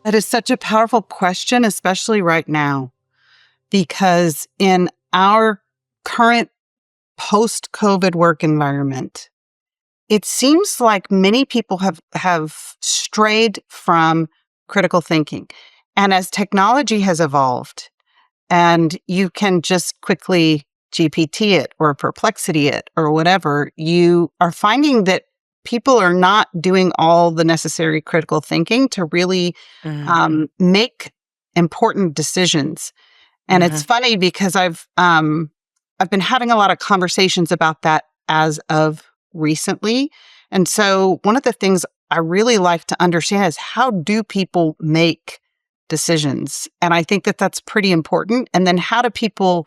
That is such a powerful question, especially right now, because in our current post-COVID work environment, it seems like many people have strayed from critical thinking. And as technology has evolved and you can just quickly GPT it or Perplexity it or whatever, you are finding that people are not doing all the necessary critical thinking to really make important decisions. And it's funny because I've been having a lot of conversations about that as of recently. And so one of the things I really like to understand is, how do people make decisions? And I think that that's pretty important. And then how do people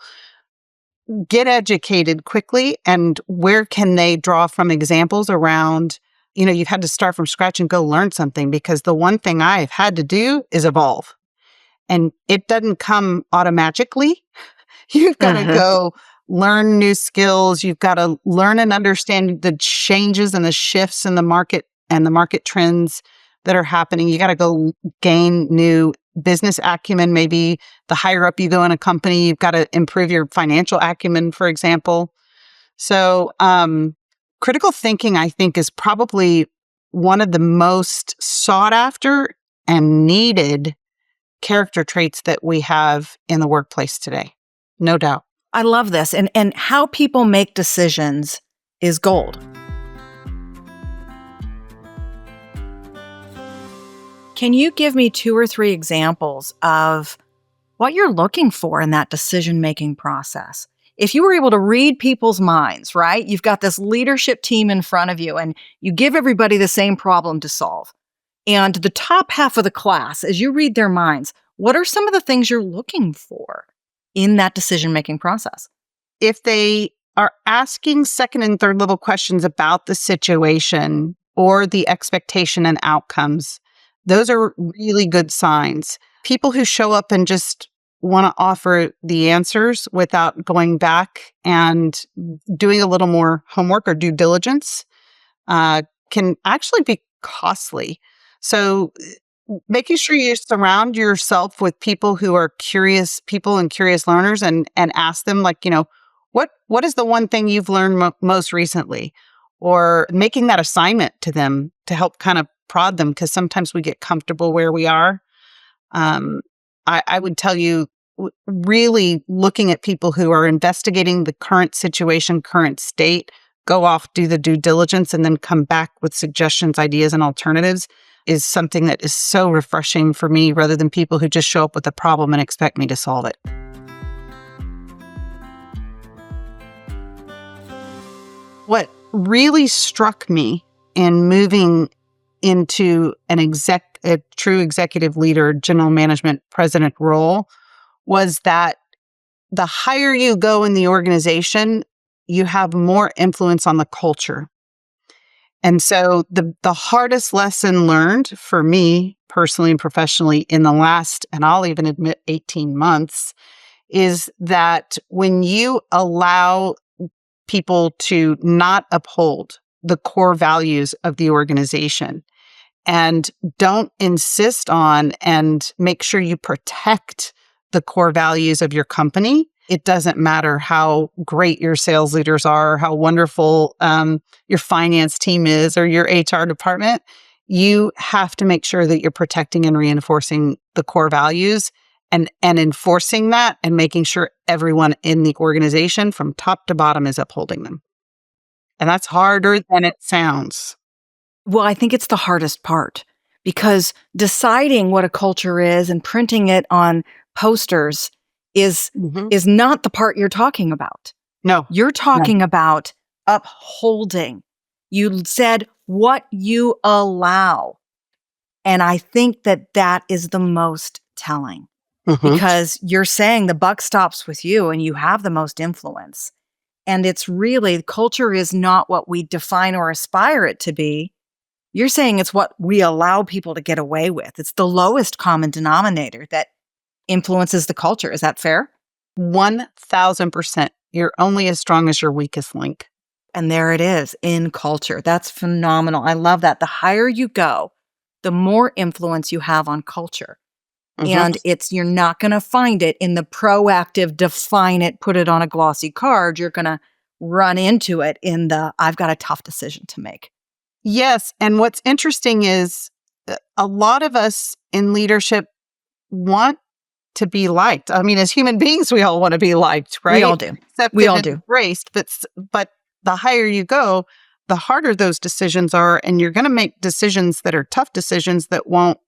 get educated quickly, and where can they draw from examples around, you've had to start from scratch and go learn something, because the one thing I've had to do is evolve. And it doesn't come automatically. You've got to go learn new skills. You've got to learn and understand the changes and the shifts in the market and the market trends that are happening. You got to go gain new business acumen. Maybe the higher up you go in a company, you've got to improve your financial acumen, for example. So critical thinking, I think, is probably one of the most sought after and needed character traits that we have in the workplace today. No doubt. I love this. And how people make decisions is gold. Can you give me 2 or 3 examples of what you're looking for in that decision-making process? If you were able to read people's minds, right? You've got this leadership team in front of you and you give everybody the same problem to solve. And the top half of the class, as you read their minds, what are some of the things you're looking for in that decision-making process? If they are asking second and third level questions about the situation or the expectation and outcomes, those are really good signs. People who show up and just want to offer the answers without going back and doing a little more homework or due diligence can actually be costly. So making sure you surround yourself with people who are curious people and curious learners, and ask them, like, what is the one thing you've learned most recently? Or making that assignment to them to help kind of prod them, because sometimes we get comfortable where we are. I would tell you, really looking at people who are investigating the current situation, current state, go off, do the due diligence, and then come back with suggestions, ideas, and alternatives is something that is so refreshing for me, rather than people who just show up with a problem and expect me to solve it. What really struck me in moving into a true executive leader, general management, president role was that the higher you go in the organization, you have more influence on the culture. And so the hardest lesson learned for me personally and professionally in the last, and I'll even admit 18 months, is that when you allow people to not uphold the core values of the organization and don't insist on and make sure you protect the core values of your company, it doesn't matter how great your sales leaders are, how wonderful your finance team is, or your HR department. You have to make sure that you're protecting and reinforcing the core values and enforcing that, and making sure everyone in the organization from top to bottom is upholding them. And that's harder than it sounds. Well, I think it's the hardest part, because deciding what a culture is and printing it on posters is not the part you're talking about. No. You're talking about upholding. You said what you allow. And I think that is the most telling, because you're saying the buck stops with you and you have the most influence. And it's really, culture is not what we define or aspire it to be. You're saying it's what we allow people to get away with. It's the lowest common denominator that influences the culture. Is that fair? 1,000%. You're only as strong as your weakest link. And there it is in culture. That's phenomenal. I love that. The higher you go, the more influence you have on culture. Mm-hmm. And you're not going to find it in the proactive, define it, put it on a glossy card. You're going to run into it in the, I've got a tough decision to make. Yes. And what's interesting is a lot of us in leadership want to be liked. I mean, as human beings, we all want to be liked, right? We all do. Accepted and embraced. But the higher you go, the harder those decisions are. And you're going to make decisions that are tough decisions that won't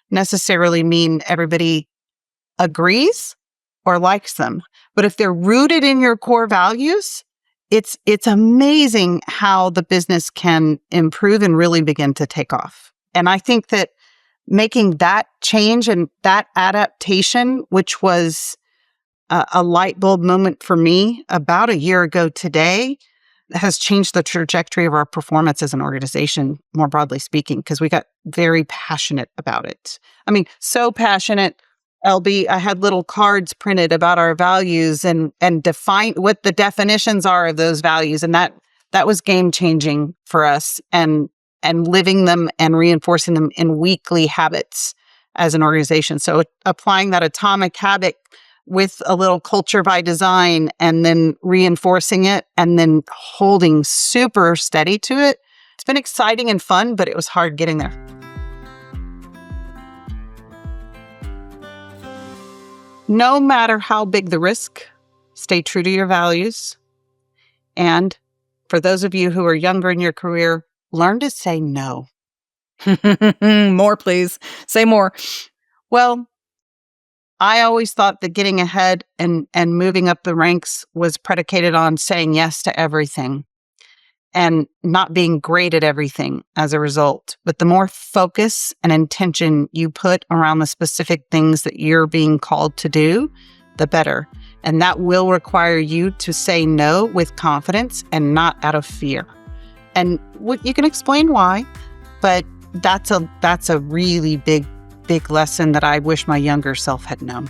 necessarily mean everybody agrees or likes them. But if they're rooted in your core values, it's amazing how the business can improve and really begin to take off. And I think that making that change and that adaptation, which was a light bulb moment for me about a year ago today, has changed the trajectory of our performance as an organization, more broadly speaking, because we got very passionate about it. I mean, so passionate, LB, I had little cards printed about our values and define what the definitions are of those values. And that was game changing for us and living them and reinforcing them in weekly habits as an organization. So applying that atomic habit with a little culture by design and then reinforcing it and then holding super steady to it. It's been exciting and fun, but it was hard getting there. No matter how big the risk, stay true to your values. And for those of you who are younger in your career, learn to say no. More, please. Say more. Well, I always thought that getting ahead and moving up the ranks was predicated on saying yes to everything and not being great at everything as a result. But the more focus and intention you put around the specific things that you're being called to do, the better. And that will require you to say no with confidence and not out of fear. And you can explain why, but that's a really big lesson that I wish my younger self had known.